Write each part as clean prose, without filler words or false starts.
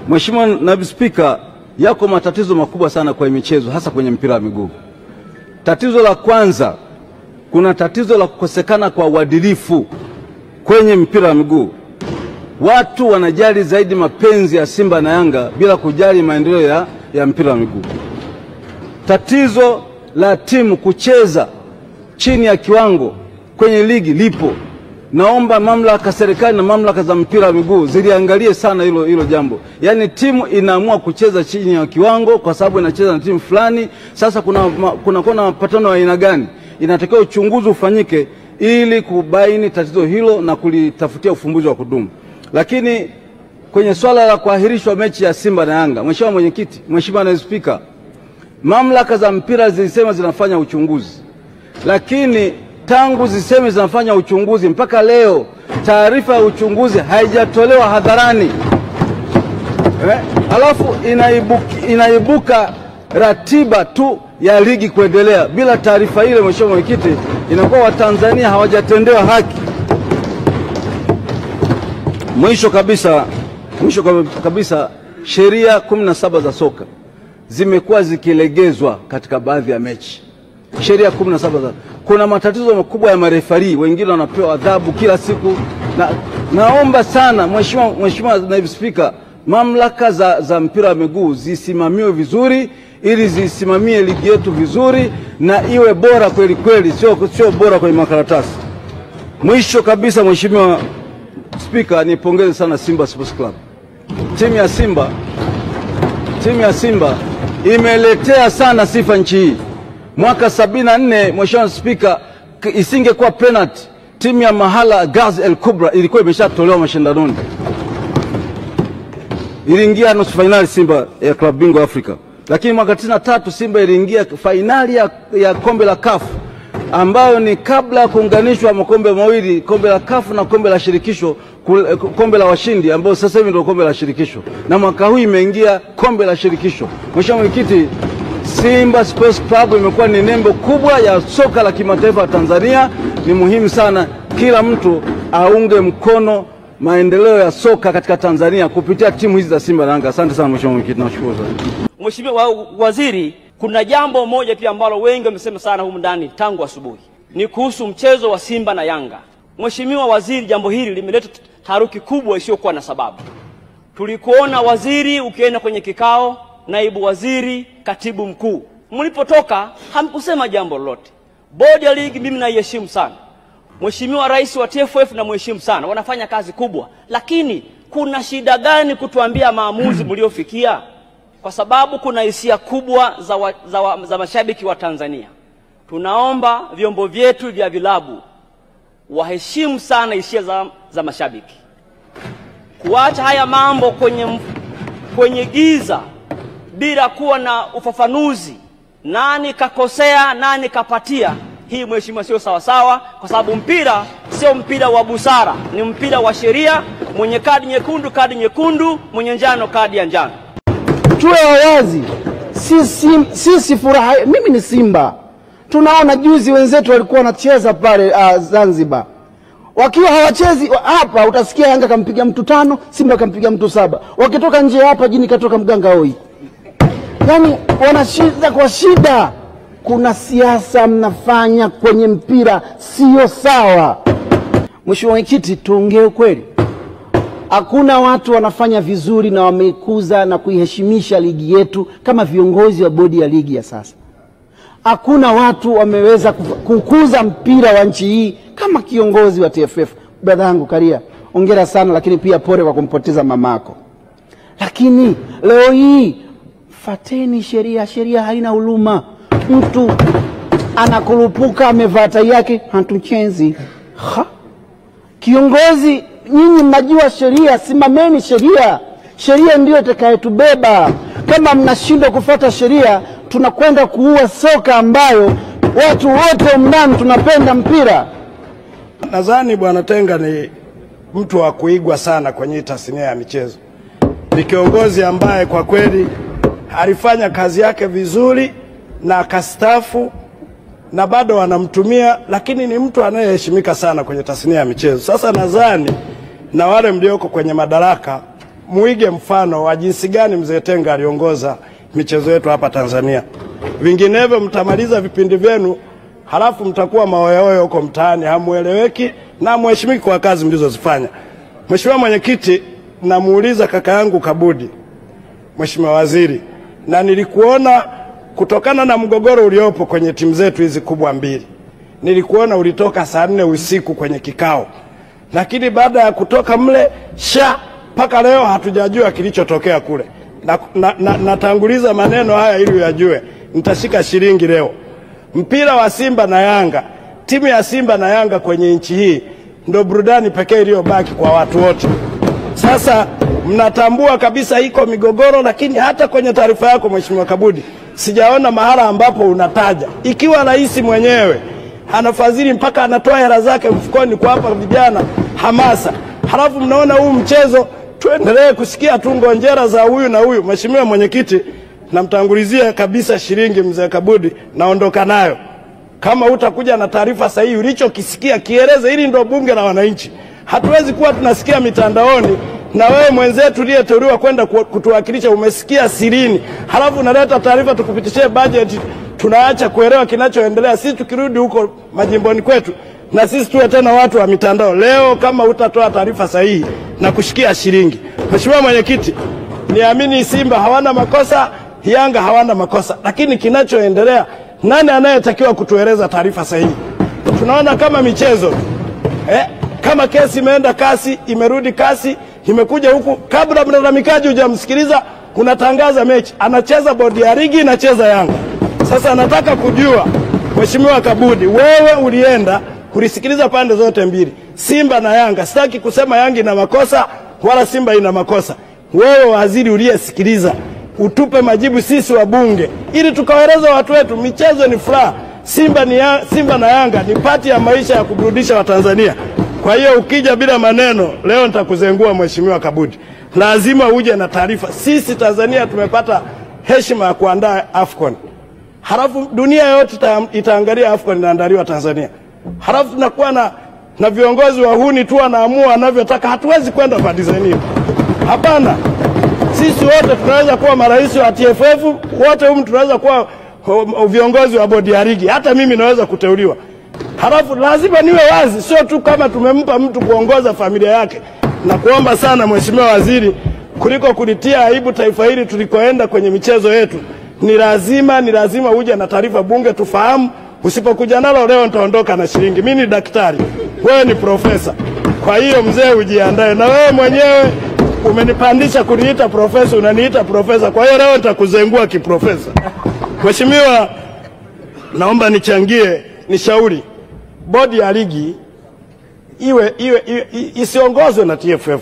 Mheshimiwa Naibu Spika, yako matatizo makubwa sana kwa michezo, hasa kwenye mpira wa miguu. Tatizo la kwanza, kuna tatizo la kukosekana kwa uadilifu kwenye mpira wa miguu. Watu wanajali zaidi mapenzi ya Simba na Yanga bila kujali maendeleo ya mpira wa miguu. Tatizo la timu kucheza chini ya kiwango kwenye ligi lipo. Naomba mamlaka serikali na mamlaka za mpira wa miguu ziliangalie sana hilo jambo. Yaani timu inaamua kucheza chini ya kiwango kwa sababu inacheza na timu fulani. Sasa kuna mapatano ya aina gani? Inatakiwa uchunguzi ufanyike ili kubaini tatizo hilo na kulitafutia ufumbuzi wa kudumu. Lakini kwenye swala la kuahirishwa mechi ya Simba na Yanga, Mheshimiwa Mwenyekiti, Mheshimiwa Naibu Spika, mamlaka za mpira zilisema zinafanya uchunguzi. Lakini tangu ziseme zinafanya uchunguzi mpaka leo taarifa ya uchunguzi haijatolewa hadharani. Alafu inaibuka ratiba tu ya ligi kuendelea bila taarifa ile. Mheshimiwa Mwenyekiti, inakuwa Watanzania hawajatendewa haki. Mwisho kabisa sheria 17 za soka zimekuwa zikilegezwa katika baadhi ya mechi. Sheria 17 kuna matatizo makubwa ya marefari, wengine wanapewa adhabu kila siku. Naomba sana Mheshimiwa Naibu Spika, mamlaka za mpira wa miguu zisimamiwe vizuri ili zisimamie ligi yetu vizuri na iwe bora kweli kweli, sio bora kwenye makaratasi. Mwisho kabisa Mheshimiwa Spika, nipongeze sana Simba Sports Club. Timu ya Simba imeletea sana sifa nchi hii. Mwaka 74 Mheshimiwa Spika, isingekuwa penalty, timu ya Mahala Gaz El Kubra ilikuwa imeshatolewa mashindanoni. Iliingia nusu finali Simba ya klabu bingwa Afrika. Lakini mwaka 93 Simba iliingia finali ya kombe la CAF, ambayo ni kabla ya kuunganishwa makombe mawili, kombe la CAF na kombe la shirikisho, kombe la washindi ambao sasa hivi ndio kombe la shirikisho. Na mwaka huu imeingia kombe la shirikisho. Mheshimiwa Mwenyekiti, Simba Sports Club imekuwa ni nembo kubwa ya soka la kimataifa wa Tanzania. Ni muhimu sana kila mtu aunge mkono maendeleo ya soka katika Tanzania kupitia timu hizi za Simba na Yanga. Asante sana Mheshimiwa Mwenyekiti, nashukuru sana. Mheshimiwa Waziri, kuna jambo moja pia ambalo wengi wamesema sana humu ndani tangu asubuhi. Ni kuhusu mchezo wa Simba na Yanga. Mheshimiwa Waziri, jambo hili limeleta taharuki kubwa isiyokuwa na sababu. Tulikuona waziri ukienda kwenye kikao, naibu waziri, katibu mkuu. Mlipotoka hamkusema jambo lolote. Bodi ya ligi mimi naiheshimu sana. Mheshimiwa Rais wa TFF na mheshimu sana. Wanafanya kazi kubwa. Lakini kuna shida gani kutuambia maamuzi mliofikia? Kwa sababu kuna hisia kubwa za mashabiki wa Tanzania. Tunaomba vyombo vyetu vya vilabu waheshimu sana hisia za mashabiki. Kuacha haya mambo kwenye giza bila kuwa na ufafanuzi, nani kakosea, nani kapatia, hii Mheshimiwa sio sawa sawa, kwa sababu mpira sio mpira wa busara, ni mpira wa sheria. Mwenye kadi nyekundu, mwenye njano kadi ya njano. Tuwe wazi, sisi furaha, mimi ni Simba. Tunaona juzi wenzetu walikuwa wanacheza pale Zanzibar. Wakiwa hawachezi hapa, utasikia Yanga kampiga mtu 5, Simba kampiga mtu 7. Wakitoka nje hapa jini katoka mganga hoi. Yaani wanashida kwa shida. Kuna siasa mnafanya kwenye mpira sio sawa. Mheshimiwa Mwenyekiti, tuongee ukweli. Hakuna watu wanafanya vizuri na wameikuza na kuiheshimisha ligi yetu kama viongozi wa bodi ya ligi ya sasa. Hakuna watu wameweza kukuza mpira wa nchi hii kama kiongozi wa TFF. Brother yangu Karia, hongera sana, lakini pia pole kwa kumpoteza mamako. Lakini leo hii fateni sheria. Sheria haina huruma. Mtu anakurupuka amevaa tai yake, hatuchenzi. Kiongozi, nyinyi mnajua sheria, simameni sheria. Sheria ndio itakayotubeba. Kama mnashindwa kufuata sheria, tunakwenda kuua soka ambayo watu wote mndani tunapenda mpira. Nadhani Bwana Tenga ni mtu wa kuigwa sana kwenye tasnia ya michezo. Ni kiongozi ambaye kwa kweli alifanya kazi yake vizuri na akastaafu na bado wanamtumia, lakini ni mtu anayeheshimika sana kwenye tasnia ya michezo. Sasa nadhani na wale mlioko kwenye madaraka muige mfano wa jinsi gani mzee Tenga aliongoza michezo yetu hapa Tanzania. Vinginevyo mtamaliza vipindi vyenu halafu mtakuwa maoyoyo huko mtaani, hamueleweki na mheshimiki kwa kazi mlizozifanya. Mheshimiwa Mwenyekiti, namuuliza kaka yangu Kabudi, Mheshimiwa Waziri, na nilikuona kutokana na mgogoro uliopo kwenye timu zetu hizi kubwa mbili, nilikuona ulitoka saa 4 usiku kwenye kikao, lakini baada ya kutoka mle mpaka leo hatujajua kilichotokea kule. Natanguliza maneno haya ili uyajue. Nitashika shilingi leo. Mpira wa Simba na Yanga, timu ya Simba na Yanga kwenye nchi hii ndio burudani pekee iliyobaki kwa watu wote. Sasa mnatambua kabisa iko migogoro, lakini hata kwenye taarifa yako Mheshimiwa Kabudi sijaona mahala ambapo unataja. Ikiwa rais mwenyewe anafadhili mpaka anatoa hela zake mfukoni kwa hapa vijana hamasa, halafu mnaona huu mchezo tuendelee kusikia tu ngonjera za huyu na huyu. Mheshimiwa Mwenyekiti, namtangulizia kabisa shilingi mzee Kabudi, naondoka nayo. Kama utakuja na taarifa sahihi ulichokisikia kieleze, hili ndio bunge la wananchi. Hatuwezi kuwa tunasikia mitandaoni na wewe mwenzetu uliyeteuliwa kwenda kutuwakilisha umesikia sirini, halafu unaleta taarifa tukupitishie budget, tunaacha kuelewa kinachoendelea. Sisi tukirudi huko majimboni kwetu na sisi tuwe tena watu wa mitandao. Leo kama utatoa taarifa sahihi na kushikia shilingi. Mheshimiwa Mwenyekiti, niamini Simba hawana makosa, Yanga hawana makosa, lakini kinachoendelea nani anayetakiwa kutueleza taarifa sahihi? Tunaona kama michezo kama kesi imeenda kasi, imerudi kasi, imekuja huku, kabla mlalamikaji hujamsikiliza unatangaza mechi, anacheza bodi ya ligi, inacheza Yanga. Sasa nataka kujua Mheshimiwa Kabudi, wewe ulienda kulisikiliza pande zote mbili, Simba na Yanga. Sitaki kusema Yanga ina makosa wala Simba ina makosa. Wewe waziri uliyesikiliza, utupe majibu sisi wabunge ili tukawaeleza watu wetu. Michezo ni furaha. Simba na Yanga ni pati ya maisha ya kuburudisha Watanzania. Kwa hiyo ukija bila maneno leo nitakuzengua Mheshimiwa Kabudi. Lazima uje na taarifa. Sisi Tanzania tumepata heshima ya kuandaa AFCON. Halafu dunia yote itaangalia AFCON inaandaliwa Tanzania. Halafu tunakuwa na viongozi wahuni tu wanaamua wanavyotaka. Hatuwezi kwenda kwa design hiyo. Hapana. Sisi wote tunaweza kuwa marais wa TFF, wote tunaweza kuwa viongozi wa bodi ya ligi. Hata mimi naweza kuteuliwa. Halafu lazima niwe wazi, sio tu kama tumempa mtu kuongoza familia yake. Na kuomba sana Mheshimiwa Waziri, kuliko kulitia aibu taifa hili tulikoenda kwenye michezo yetu, ni lazima uje na taarifa bunge tufahamu. Usipokuja nalo leo nitaondoka na shilingi. Mimi ni daktari, wewe ni profesa. Kwa hiyo mzee ujiandae, na wewe mwenyewe umenipandisha kuniita profesa, unaniita profesa. Kwa hiyo leo nitakuzengua kiprofesa. Mheshimiwa, naomba nichangie, nishauri bodi ya ligi iwe isiongozwe na TFF.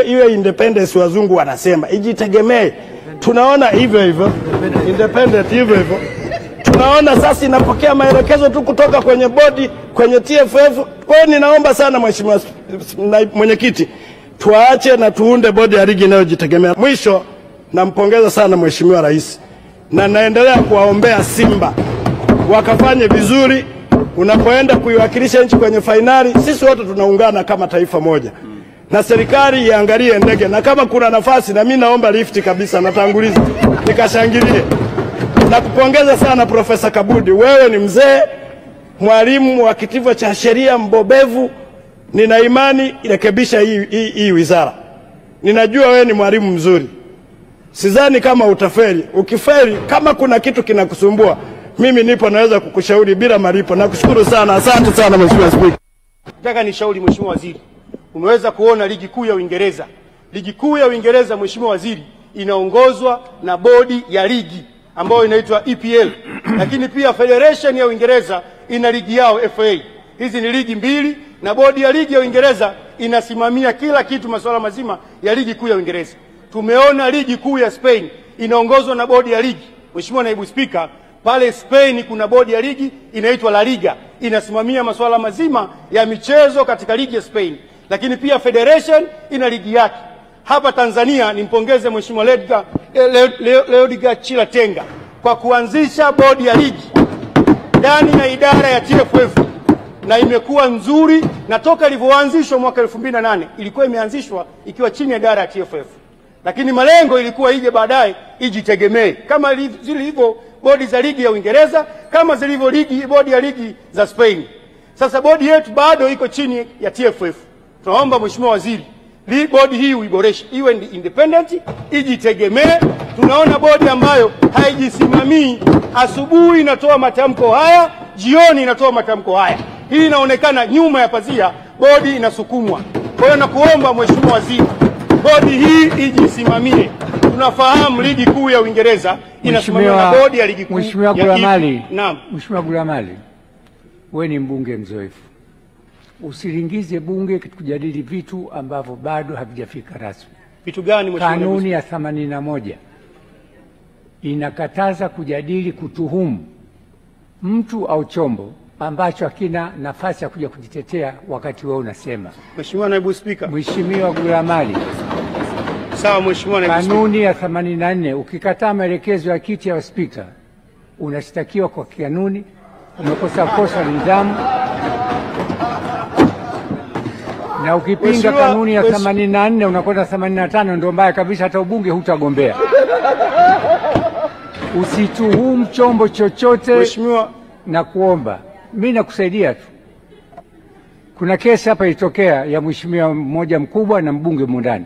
Iwe independence, wazungu wanasema, ijitegemee. Tunaona hivyo independent hivyo. Tunaona sasa inapokea maelekezo tu kutoka kwenye bodi, kwenye TFF. Kwa hiyo ninaomba sana Mheshimiwa Mwenyekiti, tuache na tuunde bodi ya ligi inayojitegemea. Mwisho, nampongeza sana Mheshimiwa Rais, na naendelea kuwaombea Simba wakafanye vizuri. Unapoenda kuiwakilisha nchi kwenye fainali, sisi wote tunaungana kama taifa moja. Na serikali iangalie ndege, na kama kuna nafasi na mimi naomba lifti kabisa, natanguliza nikashangilie. Na kupongeza sana Profesa Kabudi, wewe ni mzee, mwalimu wa kitivo cha sheria mbobevu. Nina imani irekebisha hii wizara. Ninajua wewe ni mwalimu mzuri. Sidhani kama utafeli. Ukifeli, kama kuna kitu kinakusumbua, mimi nipo naweza kukushauri bila malipo. Nakushukuru sana. Asante sana Mheshimiwa Spika. Nataka nishauri Mheshimiwa Waziri. Umeweza kuona ligi kuu ya Uingereza. Ligi kuu ya Uingereza, Mheshimiwa Waziri, inaongozwa na bodi ya ligi ambayo inaitwa EPL. Lakini pia Federation ya Uingereza ina ligi yao FA. Hizi ni ligi mbili, na bodi ya ligi ya Uingereza inasimamia kila kitu, masuala mazima ya ligi kuu ya Uingereza. Tumeona ligi kuu ya Spain inaongozwa na bodi ya ligi. Mheshimiwa Naibu Spika, pale Spain kuna bodi ya ligi inaitwa La Liga, inasimamia masuala mazima ya michezo katika ligi ya Spain. Lakini pia Federation ina ligi yake. Hapa Tanzania nimpongeze Mheshimiwa Leodegar Chila Tenga kwa kuanzisha bodi ya ligi ndani ya idara ya TFF. na imekuwa nzuri, na toka ilivyoanzishwa mwaka 2008 ilikuwa imeanzishwa ikiwa chini ya idara ya TFF, lakini malengo ilikuwa ije baadaye ijitegemee kama zilivyo bodi za ligi ya Uingereza, kama zilivyo bodi ya ligi za Spain. Sasa bodi yetu bado iko chini ya TFF. Tunaomba Mheshimiwa Waziri, bodi hii uiboreshe, iwe independent, ijitegemee. Tunaona bodi ambayo haijisimamii, asubuhi inatoa matamko haya, jioni inatoa matamko haya. Hii inaonekana nyuma ya pazia bodi inasukumwa. Kwa hiyo nakuomba Mheshimiwa Waziri, bodi hii ijisimamie. Tunafahamu ligi kuu ya Uingereza inasimamiwa na bodi ya ligi kuu. Mheshimiwa Gulamali, naam. Mheshimiwa Gulamali, wewe ni mbunge mzoefu. Usiringize bunge kujadili vitu ambavyo bado havijafika rasmi. Vitu gani Mheshimiwa? Kanuni ya 81 inakataza kujadili, kutuhumu mtu au chombo ambacho hakina nafasi ya kuja kujitetea wakati wewe unasema. Mheshimiwa Naibu Spika. Mheshimiwa Gulamali. Sawa Mheshimiwa Naibu Spika. Kanuni ya 84, ukikataa maelekezo ya kiti ya spika unashtakiwa kwa kanuni, umekosa kosa nidhamu. Na ukipinga kanuni ya 84 unakwenda 85, ndio mbaya kabisa, hata ubunge hutagombea. Usituhumu chombo chochote. Mheshimiwa, na kuomba mimi nakusaidia tu. Kuna kesi hapa ilitokea ya mheshimiwa mmoja mkubwa na mbunge mwandani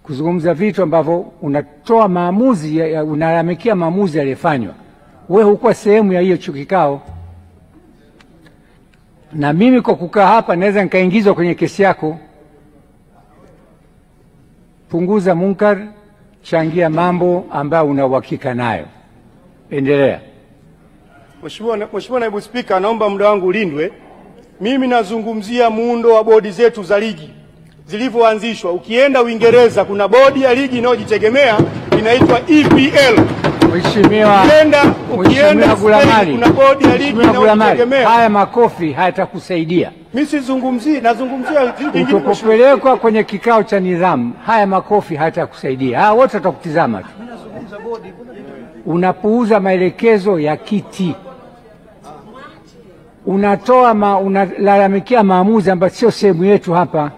kuzungumza vitu ambavyo unatoa maamuzi, unalalamikia maamuzi yaliyofanywa. Wewe hukuwa sehemu ya hiyo kikao, na mimi kwa kukaa hapa naweza nikaingizwa kwenye kesi yako. Punguza munkar, changia mambo ambayo una uhakika nayo. Endelea. Mheshimiwa Naibu Spika, naomba muda wangu ulindwe. Mimi nazungumzia muundo wa bodi zetu za ligi zilivyoanzishwa. Ukienda Uingereza kuna bodi ya ligi inayojitegemea inaitwa EPL. Mheshimiwa Gulamali, kuna bodi ya ligi inayojitegemea. Haya makofi hayatakusaidia. Mimi sizungumzii, nazungumzia vitu vingine. Ukipelekwa kwenye kikao cha nidhamu, haya makofi hayatakusaidia. Hao wote watakutizama tu. Unapuuza maelekezo ya kiti. Unalalamikia maamuzi ambayo sio sehemu yetu hapa.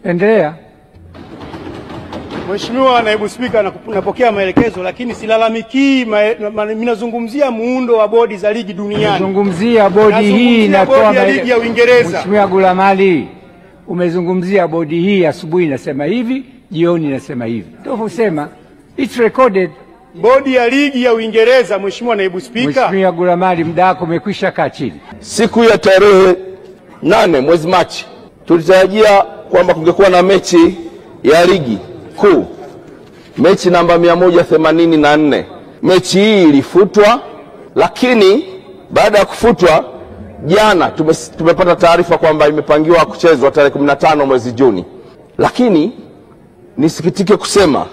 Endelea. Mheshimiwa Naibu Spika, napokea maelekezo lakini silalamikii, ninazungumzia muundo wa bodi za ligi duniani. Nazungumzia bodi hii inatoa ligi ya Uingereza. Mheshimiwa Gulamali, umezungumzia bodi hii, asubuhi inasema hivi, jioni inasema hivi. Ndio usema it's recorded. Bodi ya ligi ya Uingereza, Mheshimiwa Naibu Spika. Mheshimiwa Gulamali, muda wako umekwisha, kaa chini. Siku ya tarehe 8 mwezi Machi tulitarajia kwamba kungekuwa na mechi ya ligi kuu, mechi namba 184. Mechi hii ilifutwa, lakini baada ya kufutwa jana tumepata taarifa kwamba imepangiwa kuchezwa tarehe 15 mwezi Juni. Lakini nisikitike kusema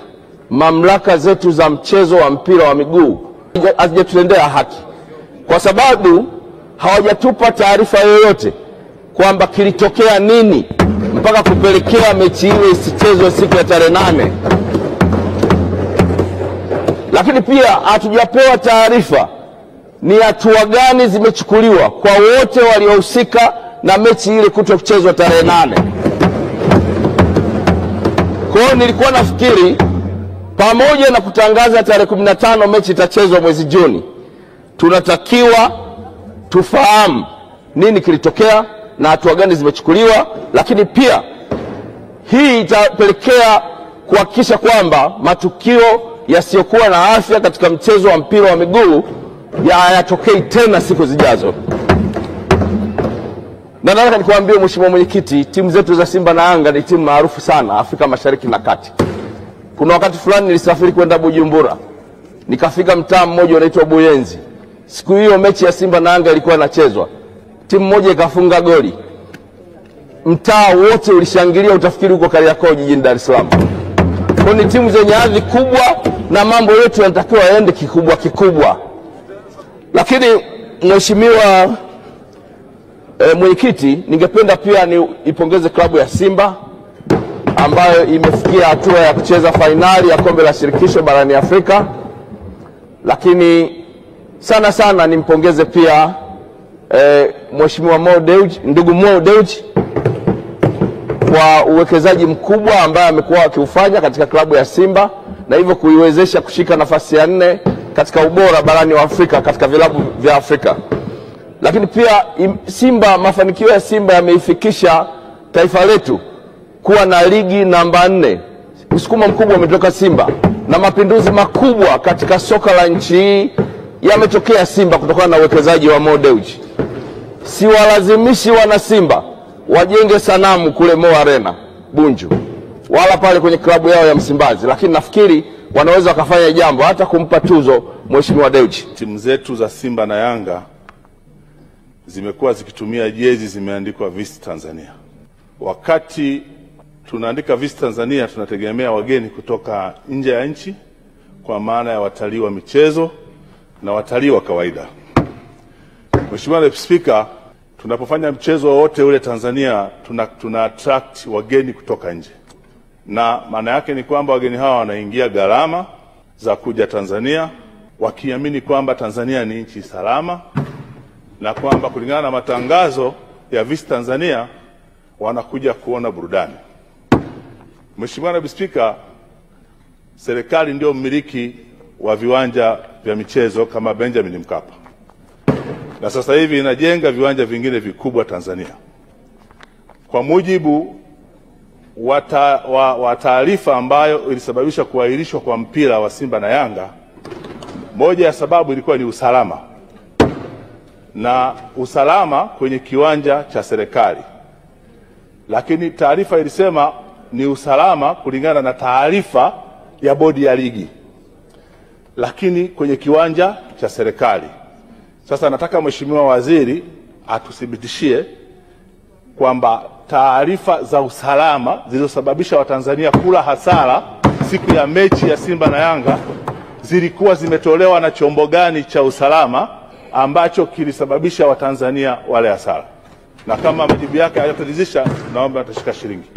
mamlaka zetu za mchezo wa mpira wa miguu hazijatutendea haki, kwa sababu hawajatupa taarifa yoyote kwamba kilitokea nini mpaka kupelekea mechi ile isichezwe siku ya tarehe 8. Lakini pia hatujapewa taarifa ni hatua gani zimechukuliwa kwa wote waliohusika na mechi ile kutokuchezwa tarehe 8. Kwa hiyo nilikuwa nafikiri pamoja na kutangaza tarehe 15 mechi itachezwa mwezi Juni, tunatakiwa tufahamu nini kilitokea na hatua gani zimechukuliwa. Lakini pia hii itapelekea kuhakikisha kwamba matukio yasiyokuwa na afya katika mchezo wa mpira wa miguu hayatokei tena siku zijazo. Na nataka nikwambie Mheshimiwa Mwenyekiti, timu zetu za Simba na Yanga ni timu maarufu sana Afrika Mashariki na Kati. Kuna wakati fulani nilisafiri kwenda Bujumbura, nikafika mtaa mmoja unaitwa Buyenzi. Siku hiyo mechi ya Simba na Yanga ilikuwa inachezwa, timu moja ikafunga goli, mtaa wote ulishangilia, utafikiri uko Kariakoo jijini Dar es Salaam. Kwa ni timu zenye hadhi kubwa na mambo yetu yanatakiwa yaende kikubwa kikubwa. Lakini Mheshimiwa Mwenyekiti, ningependa pia niipongeze klabu ya Simba ambayo imefikia hatua ya kucheza fainali ya kombe la shirikisho barani Afrika. Lakini sana nimpongeze pia Mheshimiwa Mo Dewji, ndugu Mo Dewji, kwa uwekezaji mkubwa ambaye amekuwa akiufanya katika klabu ya Simba na hivyo kuiwezesha kushika nafasi ya 4 katika ubora barani wa Afrika katika vilabu vya Afrika. Lakini pia Simba, mafanikio ya Simba yameifikisha taifa letu kuwa na ligi namba 4. Msukumo mkubwa umetoka Simba na mapinduzi makubwa katika soka la nchi hii yametokea Simba kutokana na uwekezaji wa Mo Dewji. Siwalazimishi wana Simba wajenge sanamu kule Mo Arena Bunju wala pale kwenye klabu yao ya Msimbazi, lakini nafikiri wanaweza wakafanya jambo hata kumpa tuzo Mheshimiwa Dewji. Timu zetu za Simba na Yanga zimekuwa zikitumia jezi zimeandikwa Visit Tanzania. Wakati tunaandika Visit Tanzania, tunategemea wageni kutoka nje ya nchi, kwa maana ya watalii wa michezo na watalii wa kawaida. Mheshimiwa Naibu Spika, tunapofanya mchezo wowote ule Tanzania tuna attract wageni kutoka nje, na maana yake ni kwamba wageni hawa wanaingia gharama za kuja Tanzania wakiamini kwamba Tanzania ni nchi salama na kwamba kulingana na matangazo ya Visit Tanzania wanakuja kuona burudani. Mheshimiwa Naibu Spika, serikali ndio mmiliki wa viwanja vya michezo kama Benjamin Mkapa, na sasa hivi inajenga viwanja vingine vikubwa Tanzania. Kwa mujibu wa taarifa ambayo ilisababisha kuahirishwa kwa mpira wa Simba na Yanga, moja ya sababu ilikuwa ni usalama, na usalama kwenye kiwanja cha serikali. Lakini taarifa ilisema ni usalama kulingana na taarifa ya bodi ya ligi, lakini kwenye kiwanja cha serikali. Sasa nataka Mheshimiwa Waziri atuthibitishie kwamba taarifa za usalama zilizosababisha Watanzania kula hasara siku ya mechi ya Simba na Yanga zilikuwa zimetolewa na chombo gani cha usalama ambacho kilisababisha Watanzania wale hasara, na kama majibu yake hayataridhisha, naomba atashika shilingi.